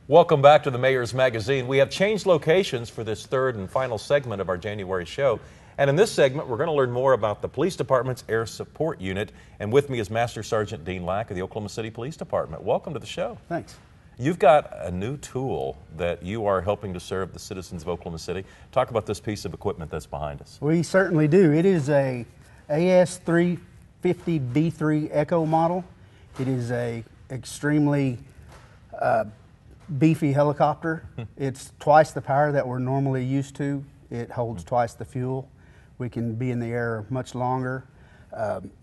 Welcome back to the Mayor's Magazine. We have changed locations for this third and final segment of our January show. And in this segment, we're going to learn more about the Police Department's Air Support Unit. And with me is Master Sergeant Dean Lack of the Oklahoma City Police Department. Welcome to the show. Thanks. You've got a new tool that you are helping to serve the citizens of Oklahoma City. Talk about this piece of equipment that's behind us. We certainly do. It is a S350B3 Echo model. It is a extremely beefy helicopter. It's twice the power that we're normally used to. It holds twice the fuel. We can be in the air much longer.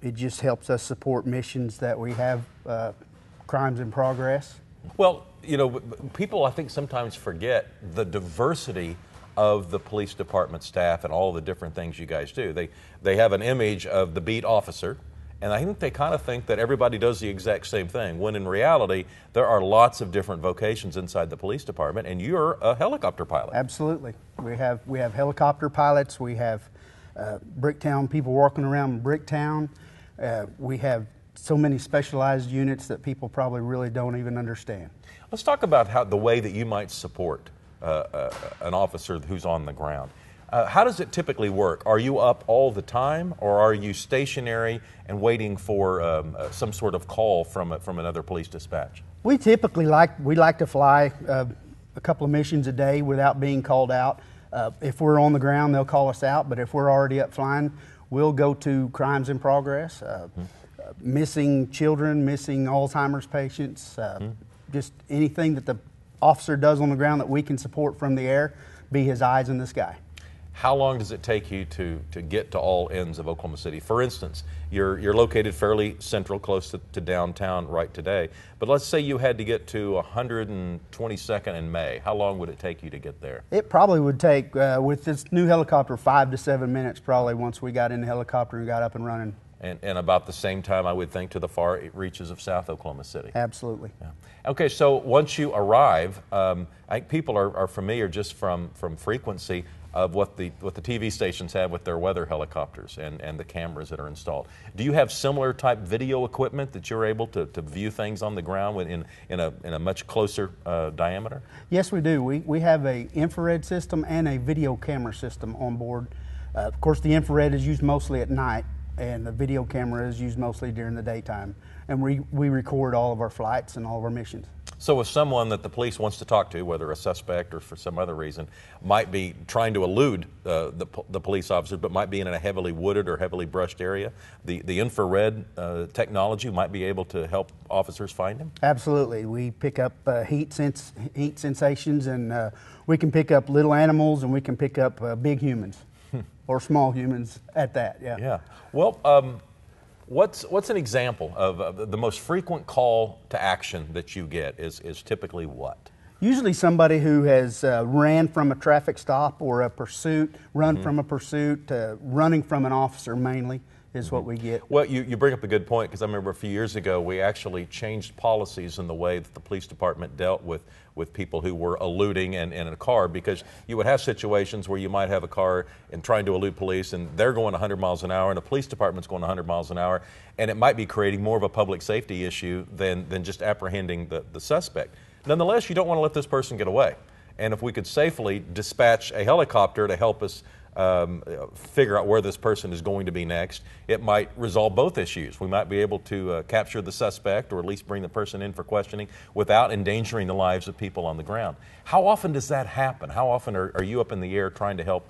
It just helps us support missions that we have, crimes in progress. Well, you know, people I think sometimes forget the diversity of the police department staff and all the different things you guys do. They have an image of the beat officer, and I think they kind of think that everybody does the exact same thing, when in reality, there are lots of different vocations inside the police department, and you're a helicopter pilot. Absolutely. We have helicopter pilots. We have Bricktown people walking around Bricktown. We have so many specialized units that people probably really don't even understand. Let's talk about the way that you might support an officer who's on the ground. How does it typically work? Are you up all the time, or are you stationary and waiting for some sort of call from another police dispatch? We typically like to fly a couple of missions a day without being called out. If we're on the ground, they'll call us out, but if we're already up flying, we'll go to crimes in progress, missing children, missing Alzheimer's patients, just anything that the officer does on the ground that we can support from the air, be his eyes in the sky. How long does it take you to get to all ends of Oklahoma City? For instance, you're located fairly central, close to downtown right today, but let's say you had to get to 122nd and May. How long would it take you to get there? It probably would take, with this new helicopter, 5 to 7 minutes probably once we got in the helicopter and got up and running. And about the same time, I would think, to the far reaches of South Oklahoma City. Absolutely. Yeah. Okay, so once you arrive, I think people are familiar just from frequency of what the TV stations have with their weather helicopters and the cameras that are installed. Do you have similar type video equipment that you're able to view things on the ground in a much closer diameter? Yes, we do. We have an infrared system and a video camera system on board. Of course, the infrared is used mostly at night, and the video camera is used mostly during the daytime. And we record all of our flights and all of our missions. So if someone that the police wants to talk to, whether a suspect or for some other reason, might be trying to elude the police officers, but might be in a heavily wooded or heavily brushed area, the infrared technology might be able to help officers find him? Absolutely. We pick up heat sensations, and we can pick up little animals, and we can pick up big humans. Or small humans at that, yeah. Yeah. Well, what's an example of the most frequent call to action that you get is typically what? Usually somebody who has ran from a traffic stop or a pursuit, from a pursuit, running from an officer mainly is what we get. Well, you bring up a good point, because I remember a few years ago we actually changed policies in the way that the police department dealt with people who were eluding in a car, because you would have situations where you might have a car and trying to elude police, and they're going 100 miles an hour and the police department's going 100 miles an hour, and it might be creating more of a public safety issue than just apprehending the suspect. Nonetheless, you don't want to let this person get away, and if we could safely dispatch a helicopter to help us figure out where this person is going to be next, it might resolve both issues. We might be able to capture the suspect, or at least bring the person in for questioning without endangering the lives of people on the ground. How often does that happen? How often are you up in the air trying to help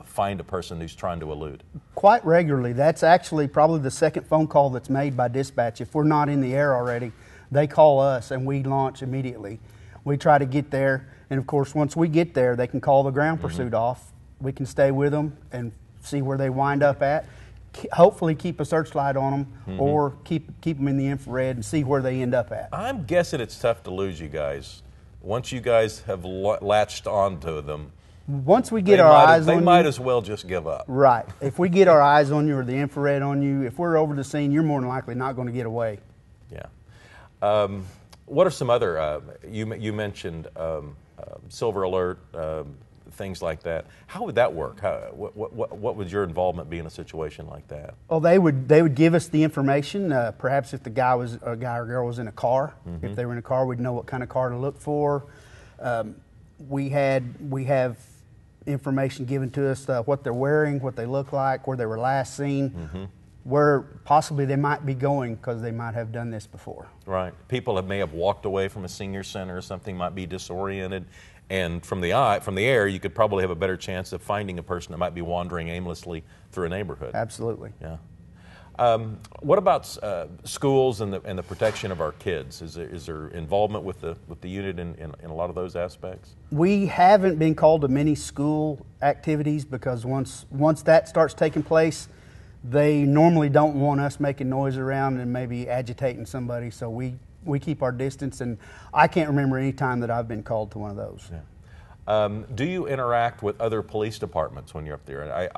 find a person who's trying to elude? Quite regularly. That's actually probably the second phone call that's made by dispatch. If we're not in the air already, they call us and we launch immediately. We try to get there, and of course once we get there, they can call the ground pursuit off. We can stay with them and see where they wind up at. Hopefully keep a searchlight on them, or keep them in the infrared and see where they end up at. I'm guessing it's tough to lose you guys. Once you guys have latched onto them, once we get our eyes on you, they might as well just give up. Right. If we get our eyes on you or the infrared on you, if we're over the scene, you're more than likely not going to get away. Yeah. What are some other, you mentioned Silver Alert, things like that. How would that work? What would your involvement be in a situation like that? Well, they would give us the information. Perhaps if the guy or girl was in a car, if they were in a car, we'd know what kind of car to look for. We have information given to us, what they're wearing, what they look like, where they were last seen, where possibly they might be going because they might have done this before. Right. People may have walked away from a senior center or something, might be disoriented, and from the air, you could probably have a better chance of finding a person that might be wandering aimlessly through a neighborhood. Absolutely. Yeah. What about schools and the protection of our kids? Is there involvement with the unit in a lot of those aspects? We haven't been called to many school activities because once that starts taking place, they normally don't want us making noise around and maybe agitating somebody. So we keep our distance, and I can't remember any time that I've been called to one of those. Yeah. Do you interact with other police departments when you're up there?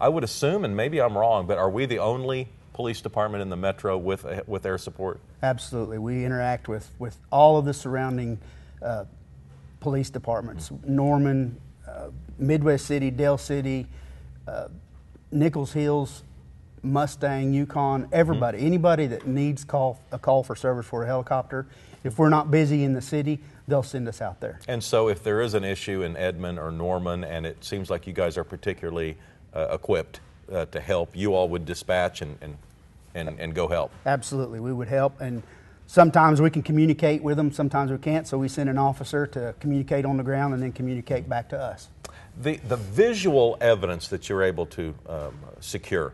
I would assume, and maybe I'm wrong, but are we the only police department in the metro with air support? Absolutely. We interact with all of the surrounding police departments. Norman, Midwest City, Dale City, Nichols Hills, Mustang, Yukon, everybody, anybody that needs a call for service for a helicopter. If we're not busy in the city, they'll send us out there. And so if there is an issue in Edmond or Norman, and it seems like you guys are particularly equipped to help, you all would dispatch and go help? Absolutely, we would help, and sometimes we can communicate with them, sometimes we can't, so we send an officer to communicate on the ground and then communicate back to us. The visual evidence that you're able to secure,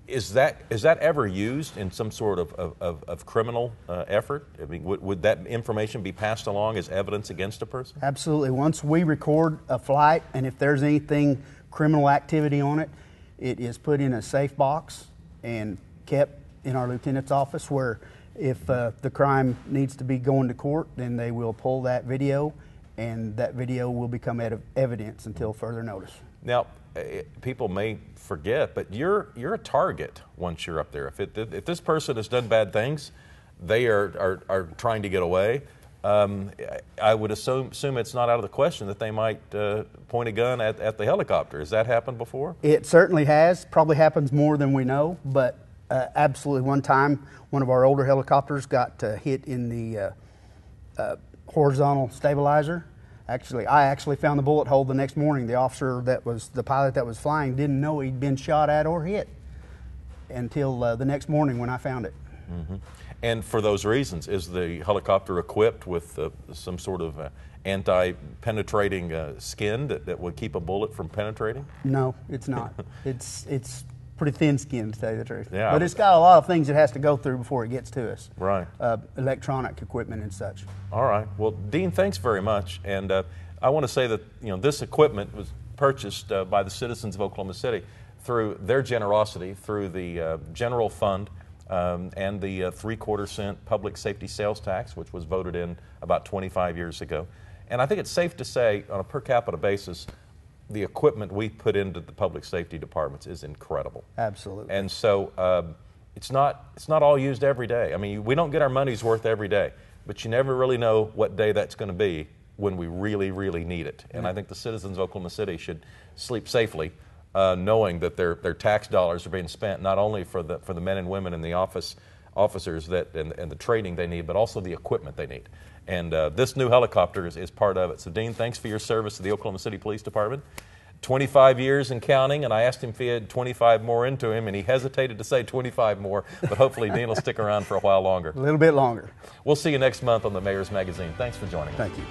is that ever used in some sort of criminal effort? I mean, would that information be passed along as evidence against a person? Absolutely. Once we record a flight, and if there's anything criminal activity on it, it is put in a safe box and kept in our lieutenant's office, where if the crime needs to be going to court, then they will pull that video, and that video will become evidence until further notice. Now, people may forget, but you're a target once you're up there. If this person has done bad things, they are trying to get away. I would assume it's not out of the question that they might point a gun at the helicopter. Has that happened before? It certainly has. Probably happens more than we know, but absolutely. One time, one of our older helicopters got hit in the horizontal stabilizer. I actually found the bullet hole the next morning. The pilot that was flying didn't know he'd been shot at or hit until the next morning when I found it. Mm-hmm. And for those reasons, is the helicopter equipped with some sort of anti-penetrating skin that would keep a bullet from penetrating? No, it's not. It's pretty thin skin, to tell you the truth. Yeah, but it's got a lot of things it has to go through before it gets to us. Right. Electronic equipment and such. All right. Well, Dean, thanks very much. And I want to say that this equipment was purchased by the citizens of Oklahoma City through their generosity, through the general fund and the 3/4 cent public safety sales tax, which was voted in about 25 years ago. And I think it's safe to say, on a per capita basis, the equipment we put into the public safety departments is incredible. Absolutely. And so it's not all used every day. I mean, we don't get our money's worth every day, but you never really know what day that's going to be when we really, really need it. And I think the citizens of Oklahoma City should sleep safely, knowing that their tax dollars are being spent not only for the men and women in the officers and the training they need, but also the equipment they need. And this new helicopter is part of it. So, Dean, thanks for your service to the Oklahoma City Police Department. 25 years and counting, and I asked him if he had 25 more into him, and he hesitated to say 25 more, but hopefully Dean will stick around for a while longer. A little bit longer. We'll see you next month on the Mayor's Magazine. Thanks for joining us. Thank you.